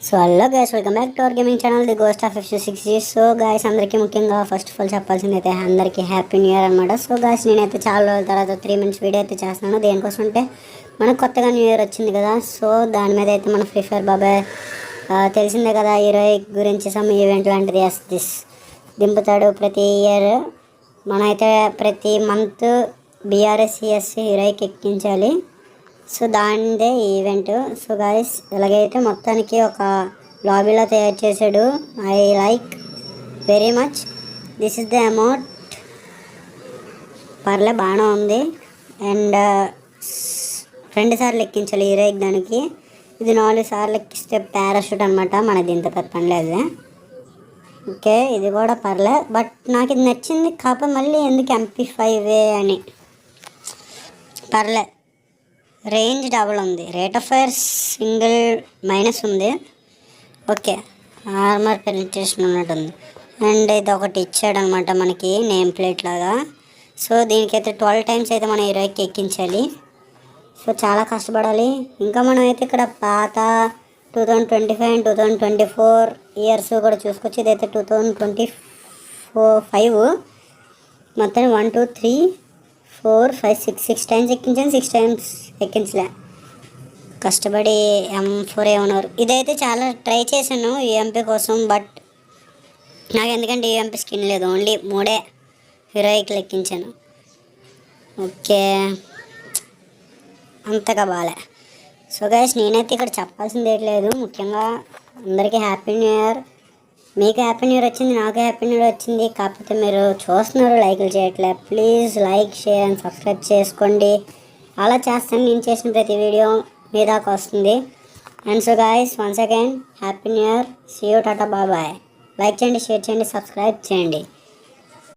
So hello guys, welcome back to our gaming channel the ghost of F6G. So guys, అందరికీ ముఖ్యంగా first of all చెప్పాల్సింది అయితే అందరికీ happy new year అనమాట. So guys, నేనైతే చాలా రోజుల తర్వాత 3 minutes వీడియో అయితే చేస్తున్నాను. దేనికోసం అంటే మనకు కొత్తగా న్యూ ఇయర్ వచ్చింది కదా. సో దాని మీద అయితే మన ఫ్రీ ఫైర్ బాబాయ్ తెలిసిందే కదా, హీరోయిక్ గురించి సమ్ ఈవెంట్ లాంటిది దింపుతాడు ప్రతి ఇయర్. మనమైతే ప్రతి మంత్ BRSCS హీరోయిక్ ఎక్కించాలి. సో దానిదే ఈవెంట్. సో గాయస్, ఇలాగైతే మొత్తానికి ఒక లాబీలో తయారు చేశాడు. I like very much. This is the amount. పర్లే, బాగానే ఉంది. అండ్ 2 సార్లు ఎక్కించాలి హీరోయిక్ దానికి. ఇది 4 సార్లు ఎక్కిస్తే పారాషూట్ అనమాట. మనది ఇంత పెద్ద పని లేదు. ఓకే, ఇది కూడా పర్లే, బట్ నాకు ఇది నచ్చింది. కాకపోతే మళ్ళీ ఎందుకు MP5 అని. పర్లే, రేంజ్ డబుల్ ఉంది, rate of fire single minus ఉంది. ఓకే, ఆర్మర్ పెనిట్రేషన్ ఉన్నట్టుంది. అండ్ ఇది ఒకటి ఇచ్చాడు అనమాట మనకి నేమ్ ప్లేట్ లాగా. సో దీనికైతే 12 times అయితే మనం హీరోయిక్ ఎక్కించాలి. సో చాలా కష్టపడాలి. ఇంకా మనం అయితే ఇక్కడ పాత 2025 అండ్ 2024 ఇయర్స్ కూడా చూసుకోవచ్చు. ఇదైతే 2025. మొత్తం 1 2 3 4 5 6 times ఎక్కించాను. 6 times ఎక్కించలే, కష్టపడి M4 ఏమన్నారు. ఇదైతే చాలా ట్రై చేశాను UMP కోసం, బట్ నాకు ఎందుకంటే UMP స్కిన్ లేదు. ఓన్లీ 3 హీరోయిక్లు ఎక్కించాను. ఓకే, అంతగా బాలే. సో గైస్, నేనైతే ఇక్కడ చెప్పాల్సింది ఏం లేదు. ముఖ్యంగా అందరికీ హ్యాపీ న్యూ ఇయర్. మీకు హ్యాపీ న్యూ ఇయర్ వచ్చింది, నాకు హ్యాపీ న్యూ ఇయర్ వచ్చింది. కాకపోతే మీరు చూస్తున్నారు, లైక్లు చేయట్లే. Please like, share and subscribe చేసుకోండి. అలా చేస్తాను, నేను చేసిన ప్రతి వీడియో మీ దాకా వస్తుంది. And so guys, once again happy new year. See you, tata, bye bye. Like చేయండి, షేర్ చేయండి, సబ్స్క్రైబ్ చేయండి.